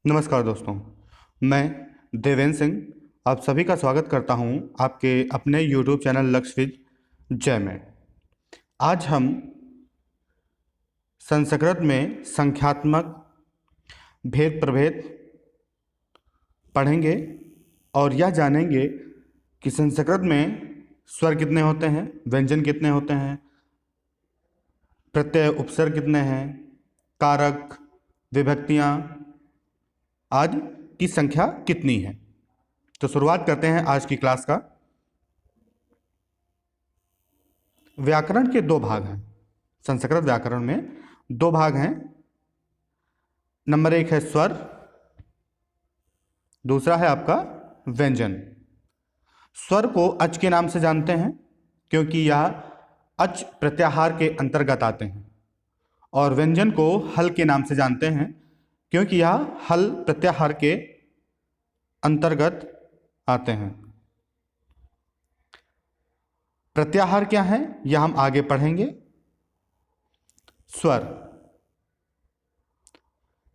नमस्कार दोस्तों, मैं देवेंद्र सिंह आप सभी का स्वागत करता हूं आपके अपने YouTube चैनल लक्ष्यविद जय में। आज हम संस्कृत में संख्यात्मक भेद प्रभेद पढ़ेंगे और यह जानेंगे कि संस्कृत में स्वर कितने होते हैं, व्यंजन कितने होते हैं, प्रत्यय उपसर्ग कितने हैं, कारक, विभक्तियाँ आदि की संख्या कितनी है। तो शुरुआत करते हैं आज की क्लास का। व्याकरण के दो भाग हैं। संस्कृत व्याकरण में दो भाग हैं। नंबर एक है स्वर, दूसरा है आपका व्यंजन। स्वर को अच के नाम से जानते हैं क्योंकि यह अच प्रत्याहार के अंतर्गत आते हैं, और व्यंजन को हल के नाम से जानते हैं क्योंकि यह हल प्रत्याहार के अंतर्गत आते हैं। प्रत्याहार क्या है यह हम आगे पढ़ेंगे। स्वर,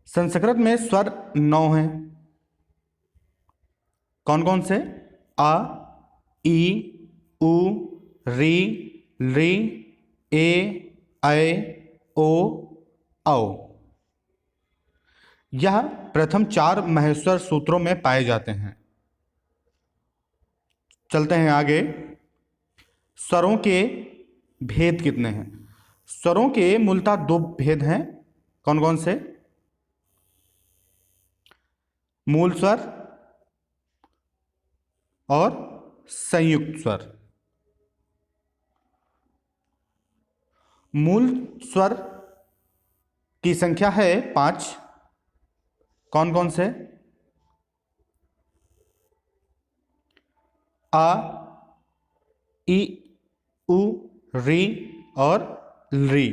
संस्कृत में स्वर 9 हैं। कौन कौन से? आ, ई, उ, री, ली, ए, ऐ, ओ, औ। यह प्रथम 4 महेश्वर सूत्रों में पाए जाते हैं। चलते हैं आगे। स्वरों के भेद कितने हैं? स्वरों के मूलतः 2 भेद हैं। कौन कौन से? मूल स्वर और संयुक्त स्वर। मूल स्वर की संख्या है 5। कौन कौन से? आ, ई, उ, री और ली।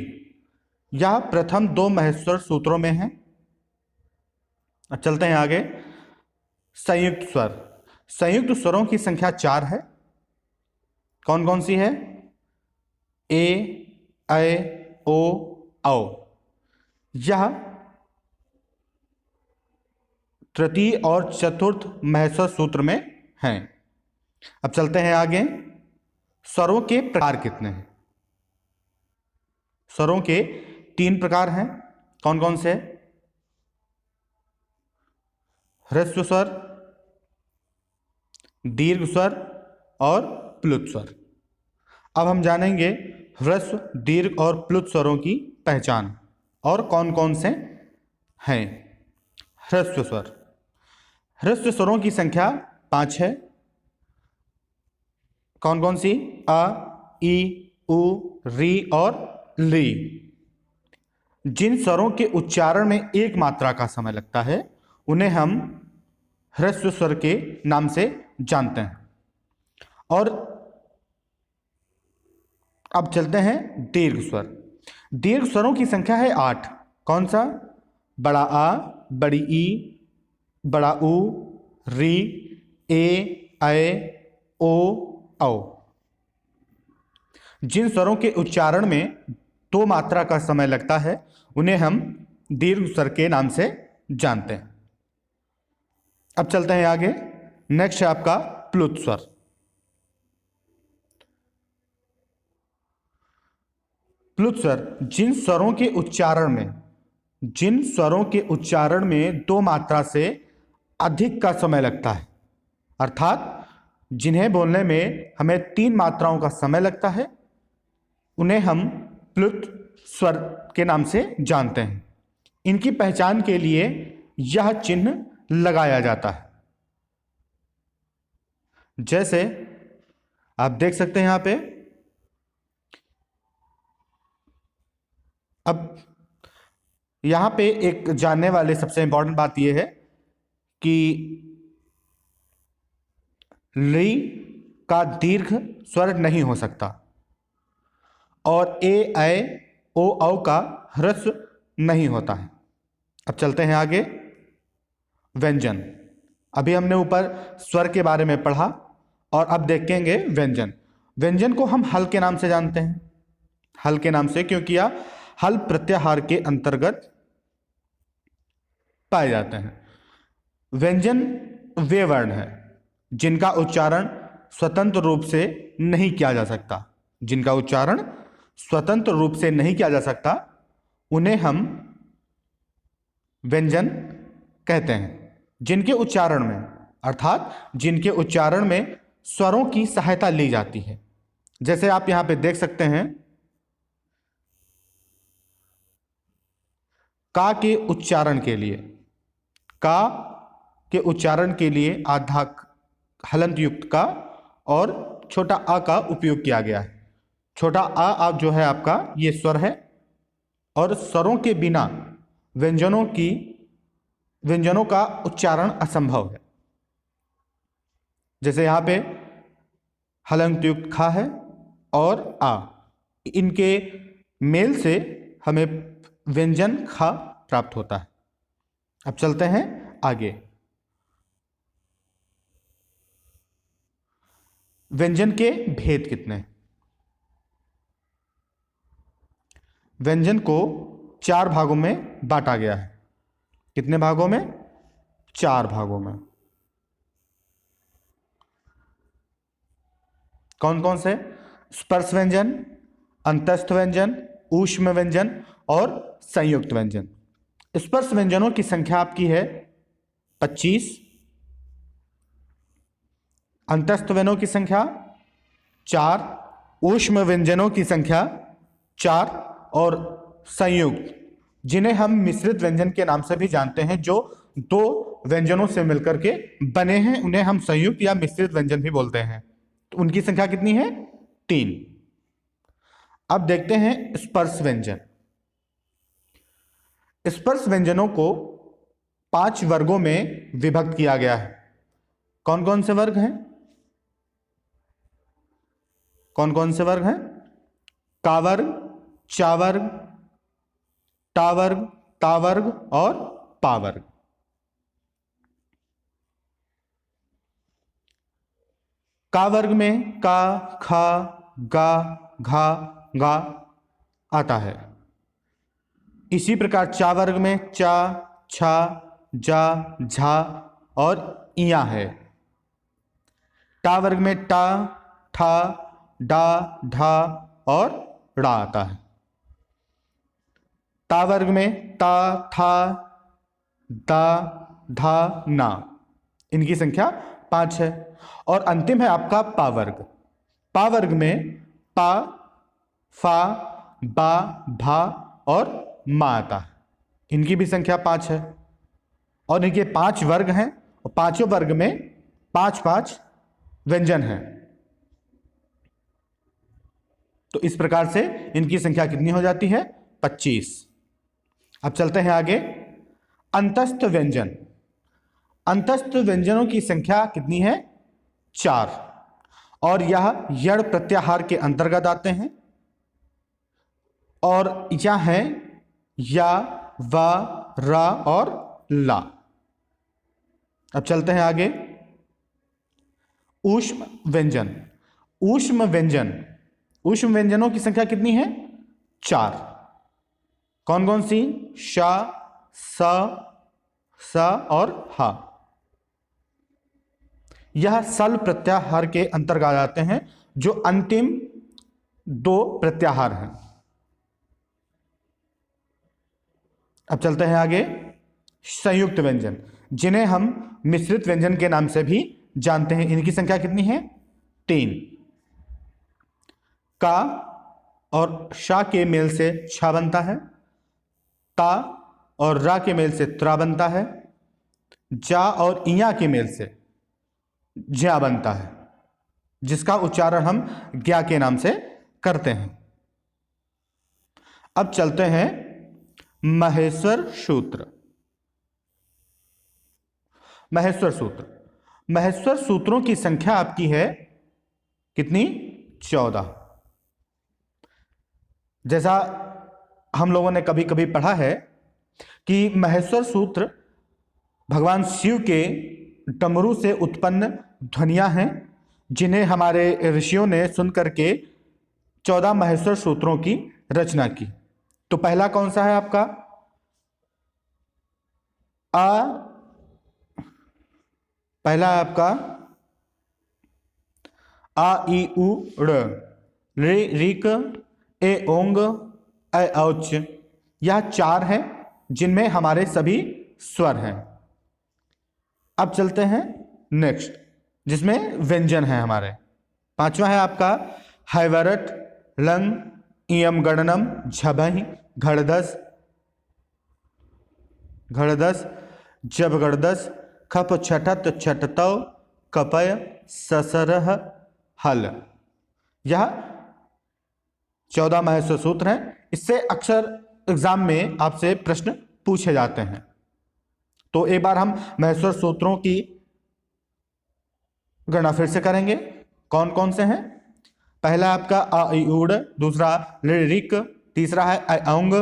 यह प्रथम 2 महेश्वर सूत्रों में है। अब चलते हैं आगे। संयुक्त स्वर, संयुक्त स्वरों की संख्या 4 है। कौन कौन सी है? ए, ऐ, ओ, औ। यह तृतीय और चतुर्थ महेश्वर सूत्र में हैं। अब चलते हैं आगे। स्वरों के प्रकार कितने हैं? स्वरों के 3 प्रकार हैं। कौन कौन से? ह्रस्व स्वर, दीर्घ स्वर और प्लुत स्वर। अब हम जानेंगे ह्रस्व, दीर्घ और प्लुत स्वरों की पहचान और कौन कौन से हैं। ह्रस्व स्वर, ह्रस्व स्वरों की संख्या 5 है। कौन कौन सी? आ, ई, उ, री और ली। जिन स्वरों के उच्चारण में एक मात्रा का समय लगता है उन्हें हम ह्रस्व स्वर के नाम से जानते हैं। और अब चलते हैं दीर्घ स्वर। दीर्घ स्वरों की संख्या है 8। कौन सा? बड़ा आ, बड़ी ई, बड़ा उ, री, ए, ऐ, ओ, औ। जिन स्वरों के उच्चारण में 2 मात्रा का समय लगता है उन्हें हम दीर्घ स्वर के नाम से जानते हैं। अब चलते हैं आगे। नेक्स्ट है आपका प्लुत स्वर। प्लुत स्वर जिन स्वरों के उच्चारण में 2 मात्रा से अधिक का समय लगता है, अर्थात जिन्हें बोलने में हमें 3 मात्राओं का समय लगता है, उन्हें हम प्लुत स्वर के नाम से जानते हैं। इनकी पहचान के लिए यह चिन्ह लगाया जाता है। जैसे आप देख सकते हैं यहां पे। अब यहां पे एक जानने वाले सबसे इंपॉर्टेंट बात यह है कि ली का दीर्घ स्वर नहीं हो सकता और ए, ऐ, ओ, औ का ह्रस्व नहीं होता है। अब चलते हैं आगे। व्यंजन, अभी हमने ऊपर स्वर के बारे में पढ़ा और अब देखेंगे व्यंजन। व्यंजन को हम हल के नाम से जानते हैं। हल के नाम से क्योंकि यह हल प्रत्याहार के अंतर्गत पाए जाते हैं। व्यंजन वे वर्ण हैं जिनका उच्चारण स्वतंत्र रूप से नहीं किया जा सकता। जिनका उच्चारण स्वतंत्र रूप से नहीं किया जा सकता उन्हें हम व्यंजन कहते हैं। जिनके उच्चारण में, अर्थात जिनके उच्चारण में स्वरों की सहायता ली जाती है। जैसे आप यहां पे देख सकते हैं, का के उच्चारण के लिए, का के उच्चारण के लिए आधा हलंत युक्त का और छोटा आ का उपयोग किया गया है। छोटा आ आप जो है आपका ये स्वर है और स्वरों के बिना व्यंजनों का उच्चारण असंभव है। जैसे यहां पे हलंत युक्त खा है और आ, इनके मेल से हमें व्यंजन खा प्राप्त होता है। अब चलते हैं आगे। व्यंजन के भेद कितने? व्यंजन को 4 भागों में बांटा गया है। कितने भागों में? 4 भागों में। कौन कौन से? स्पर्श व्यंजन, अंतस्थ व्यंजन, ऊष्म व्यंजन और संयुक्त व्यंजन। स्पर्श व्यंजनों की संख्या आपकी है 25, अंतस्थ व्यंजनों की संख्या 4, ऊष्म व्यंजनों की संख्या 4 और संयुक्त, जिन्हें हम मिश्रित व्यंजन के नाम से भी जानते हैं, जो 2 व्यंजनों से मिलकर के बने हैं, उन्हें हम संयुक्त या मिश्रित व्यंजन भी बोलते हैं। तो उनकी संख्या कितनी है? 3। अब देखते हैं स्पर्श व्यंजन। स्पर्श व्यंजनों को 5 वर्गों में विभक्त किया गया है। कौन कौन से वर्ग हैं? कौन कौन से वर्ग हैं? का वर्ग, चा वर्ग, टा वर्ग, ता वर्ग और पा वर्ग। का वर्ग में का, खा, गा, घा, गा आता है। इसी प्रकार चा वर्ग में चा, छा, जा, झा और इया है। टा वर्ग में टा, ठा, डा, ढा और ड़ा आता है। ता वर्ग में ता, था, दा, धा, ना। इनकी संख्या 5 है। और अंतिम है आपका पा वर्ग। पा वर्ग में पा, फा, बा, भा और मा आता है। इनकी भी संख्या 5 है। और इनके 5 वर्ग हैं और पांचों वर्ग में 5-5 व्यंजन हैं। तो इस प्रकार से इनकी संख्या कितनी हो जाती है? 25। अब चलते हैं आगे। अंतस्थ व्यंजन। अंतस्थ व्यंजनों की संख्या कितनी है? 4। और यह यड़ प्रत्याहार के अंतर्गत आते हैं। और यह है या, वा, रा और ला। अब चलते हैं आगे। ऊष्म व्यंजन। ऊष्म व्यंजनों की संख्या कितनी है? 4। कौन कौन सी? शा, सा, सा और हा। यह सल प्रत्याहार के अंतर्गत आते हैं, जो अंतिम 2 प्रत्याहार हैं। अब चलते हैं आगे। संयुक्त व्यंजन, जिन्हें हम मिश्रित व्यंजन के नाम से भी जानते हैं। इनकी संख्या कितनी है? 3। का और शा के मेल से छा बनता है। ता और रा के मेल से त्रा बनता है। जा और इया के मेल से ज्या बनता है, जिसका उच्चारण हम ज्ञा के नाम से करते हैं। अब चलते हैं महेश्वर सूत्र। महेश्वर सूत्रों की संख्या आपकी है कितनी? 14। जैसा हम लोगों ने कभी कभी पढ़ा है कि महेश्वर सूत्र भगवान शिव के डमरू से उत्पन्न ध्वनियां हैं, जिन्हें हमारे ऋषियों ने सुन करके 14 महेश्वर सूत्रों की रचना की। तो पहला कौन सा है आपका? आ, पहला है आपका आ ई उ ड़, रे ऋक, ए ओंग, ऐ औच। यह 4 हैं जिनमें हमारे सभी स्वर हैं। अब चलते हैं नेक्स्ट, जिसमें व्यंजन है हमारे। 5वां है आपका हैवरट, लंग, इयम गणनम, झभहि, घड़दस, घड़दस, जब गड़दस, खप छठत, छटतव, कपय, ससरह, हल। यह 14 महत्व सूत्र हैं। इससे अक्सर एग्जाम में आपसे प्रश्न पूछे जाते हैं। तो एक बार हम महत्व सूत्रों की गणना फिर से करेंगे। कौन कौन से हैं? पहला आपका अ ई उ ड़, दूसरा ऋक, तीसरा है ऐ औंग,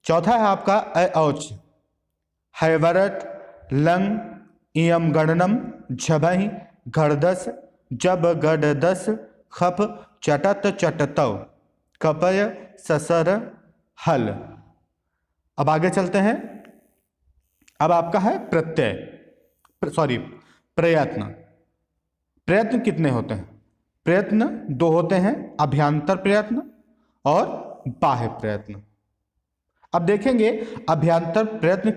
चौथा है आपका ऐ औच, हैवरट, लंग, इयम गणनम, झभहि, घड़दस, जब गड़दस, खप चटत, चटतव, कपय, ससर, हल। अब आगे चलते हैं। अब आपका है प्रत्यय, प्रयत्न। प्रयत्न कितने होते हैं? प्रयत्न 2 होते हैं, अभ्यंतर प्रयत्न और बाह्य प्रयत्न। अब देखेंगे अभ्यंतर प्रयत्न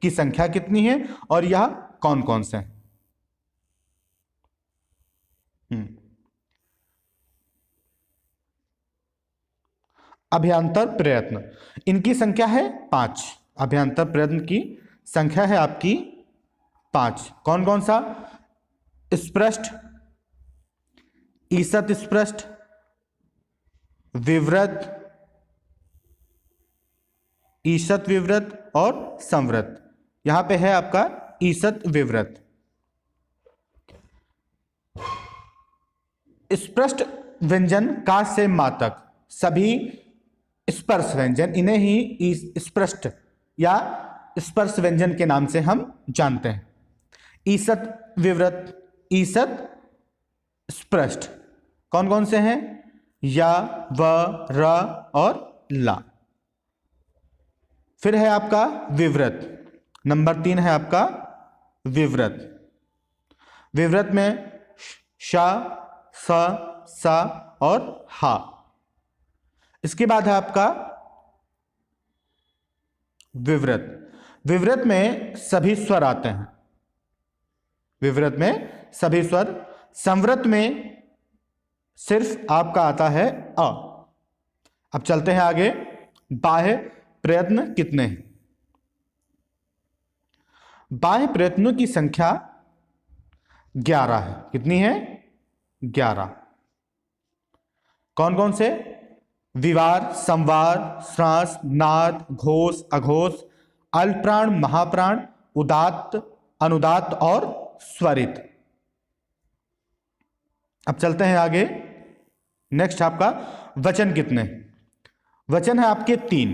की संख्या कितनी है और यह कौन कौन से हैं। अभ्यंतर प्रयत्न, इनकी संख्या है 5। अभ्यंतर प्रयत्न की संख्या है आपकी 5। कौन कौन सा? स्पृष्ट, ईसत स्पृष्ट, विवृत, ईसत विवृत और संवृत। यहां पे है आपका ईसत विवृत। स्पृष्ट व्यंजन का से मातक, सभी स्पर्श व्यंजन, इन्हें ही स्पृष्ट या स्पर्श व्यंजन के नाम से हम जानते हैं। ईसत विवृत, ईसत स्पृष्ट कौन कौन से हैं? या, व, र और ला। फिर है आपका विवृत, नंबर 3 है आपका विवृत। विवृत में श, स, सा और हा। इसके बाद है आपका विवृत। विवृत में सभी स्वर आते हैं। विवृत में सभी स्वर। संवृत में सिर्फ आपका आता है अ। अब चलते हैं आगे। बाह्य प्रयत्न कितने हैं? बाह्य प्रयत्नों की संख्या 11 है। कितनी है? 11। कौन कौन से? विवार, संवार, श्रास, नाद, घोष, अघोष, अल्पप्राण, महाप्राण, उदात्त, अनुदात्त और स्वरित। अब चलते हैं आगे। नेक्स्ट आपका वचन कितने? वचन है आपके 3।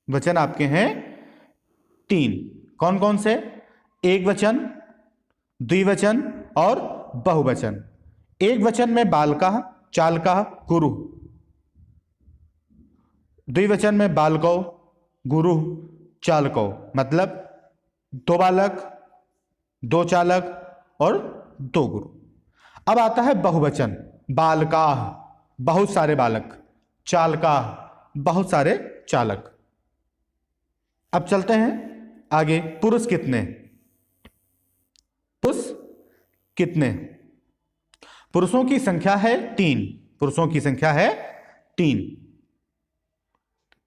वचन आपके हैं 3। कौन कौन से? एक वचन, द्विवचन और बहुवचन। एक वचन में बालका, चालका, गुरु। द्विवचन में बालकौ, गुरु, चालकौ। मतलब 2 बालक, 2 चालक और 2 गुरु। अब आता है बहुवचन। बालका, बहुत सारे बालक, चालका, बहुत सारे चालक। अब चलते हैं आगे। पुरुष कितने? पुरुष कितने? पुरुषों की संख्या है 3। पुरुषों की संख्या है 3।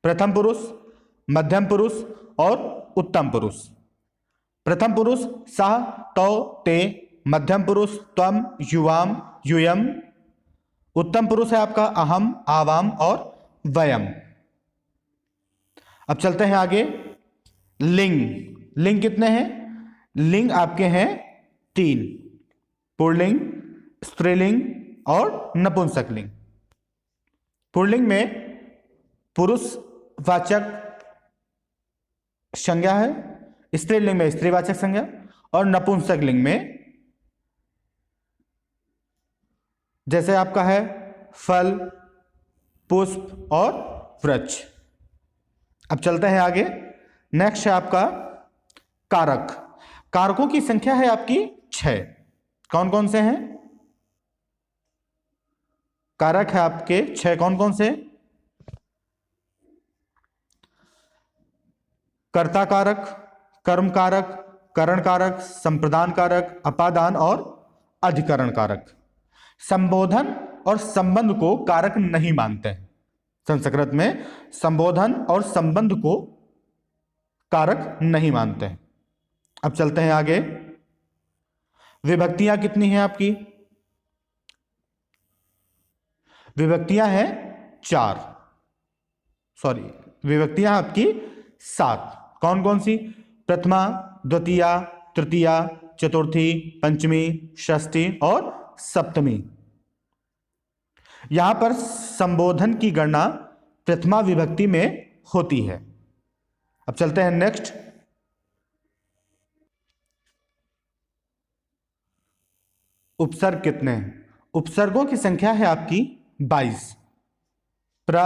प्रथम पुरुष, मध्यम पुरुष और उत्तम पुरुष। प्रथम पुरुष सः, तौ, ते। मध्यम पुरुष त्वम, युवाम, यूयम। उत्तम पुरुष है आपका अहम, आवाम और वयम। अब चलते हैं आगे। लिंग। लिंग कितने हैं? लिंग आपके हैं 3। पुल्लिंग, स्त्रीलिंग और नपुंसकलिंग। पुल्लिंग में पुरुषवाचक संज्ञा है, स्त्रीलिंग में स्त्रीवाचक संज्ञा और नपुंसकलिंग में जैसे आपका है फल, पुष्प और वृक्ष। अब चलते हैं आगे। नेक्स्ट है आपका कारक। कारकों की संख्या है आपकी 6। कौन कौन से हैं? कारक है आपके 6, कौन कौन से? कर्ता कारक, कर्म कारक, करण कारक, संप्रदान कारक, अपादान और अधिकरण कारक। संबोधन और संबंध को कारक नहीं मानते हैं। संस्कृत में संबोधन और संबंध को कारक नहीं मानते हैं। अब चलते हैं आगे। विभक्तियां कितनी हैं आपकी? विभक्तियां हैं 4, सॉरी विभक्तियां आपकी 7। कौन कौन सी? प्रथमा, द्वितीया, तृतीया, चतुर्थी, पंचमी, षष्ठी और सप्तमी। यहां पर संबोधन की गणना प्रथमा विभक्ति में होती है। अब चलते हैं नेक्स्ट। उपसर्ग कितने हैं? उपसर्गों की संख्या है आपकी 22। प्र,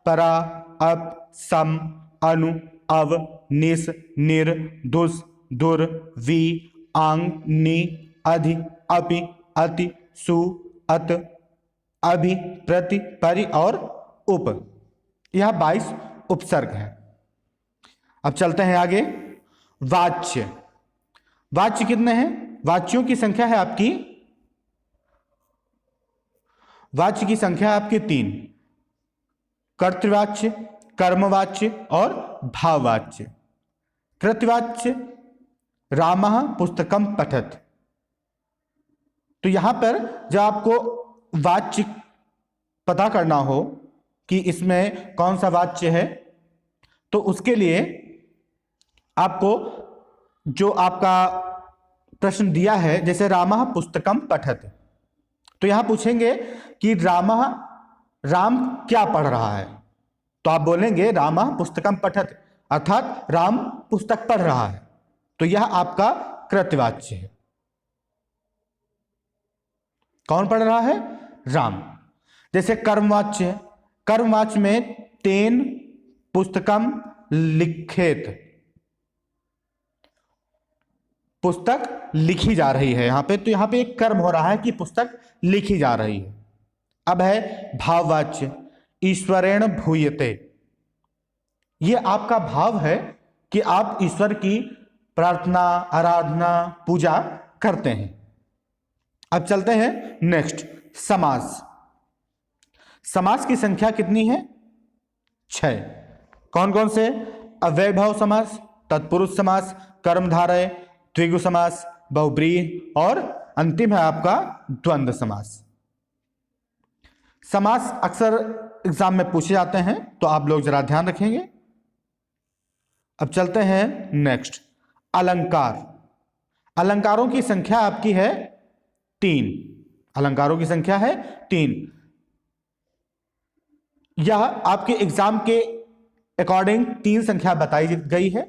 परा, अप, सम, अनु, अव, निस, निर, दुस, दुर, वी, आंग, नि, अधि, अपि, अति, सु, अत, अभि, प्रति, परि और उप। यह 22 उपसर्ग है। अब चलते हैं आगे। वाच्य। वाच्य कितने हैं? वाच्यों की संख्या है आपकी, वाच्य की संख्या है आपकी 3। कर्तृवाच्य, कर्मवाच्य और भाववाच्य। कृतवाच्य, रामः पुस्तकम पठत। तो यहां पर जब आपको वाच्य पता करना हो कि इसमें कौन सा वाच्य है, तो उसके लिए आपको जो आपका प्रश्न दिया है, जैसे रामः पुस्तकम पठत, तो यहां पूछेंगे कि रामः, राम क्या पढ़ रहा है? तो आप बोलेंगे रामः पुस्तकम पठत, अर्थात राम पुस्तक पढ़ रहा है। तो यह आपका कृतवाच्य है। कौन पढ़ रहा है? राम। जैसे कर्मवाच्य है, कर्मवाच्य में तेन पुस्तकम लिखेत, पुस्तक लिखी जा रही है यहां पे, तो यहां पे एक कर्म हो रहा है कि पुस्तक लिखी जा रही है। अब है भाववाच्य, ईश्वरेण भूयते। यह आपका भाव है कि आप ईश्वर की प्रार्थना, आराधना, पूजा करते हैं। अब चलते हैं नेक्स्ट। समास। समास की संख्या कितनी है? 6। कौन कौन से? अव्ययभाव समास, तत्पुरुष समास, कर्मधारय, द्विगु समास, बहुब्रीहि और अंतिम है आपका द्वंद्व समास। समास अक्सर एग्जाम में पूछे जाते हैं, तो आप लोग जरा ध्यान रखेंगे। अब चलते हैं नेक्स्ट। अलंकार। अलंकारों की संख्या आपकी है 3। अलंकारों की संख्या है 3। यह आपके एग्जाम के अकॉर्डिंग 3 संख्या बताई गई है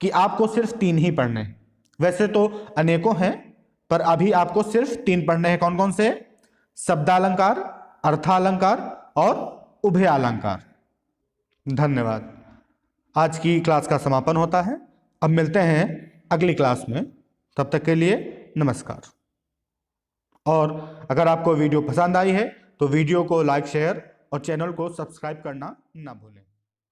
कि आपको सिर्फ 3 ही पढ़ने हैं। वैसे तो अनेकों हैं, पर अभी आपको सिर्फ 3 पढ़ने हैं। कौन कौन से? शब्दालंकार, अर्थालंकार और उभयालंकार। धन्यवाद। आज की क्लास का समापन होता है। अब मिलते हैं अगली क्लास में, तब तक के लिए नमस्कार। और अगर आपको वीडियो पसंद आई है तो वीडियो को लाइक, शेयर और चैनल को सब्सक्राइब करना ना भूलें।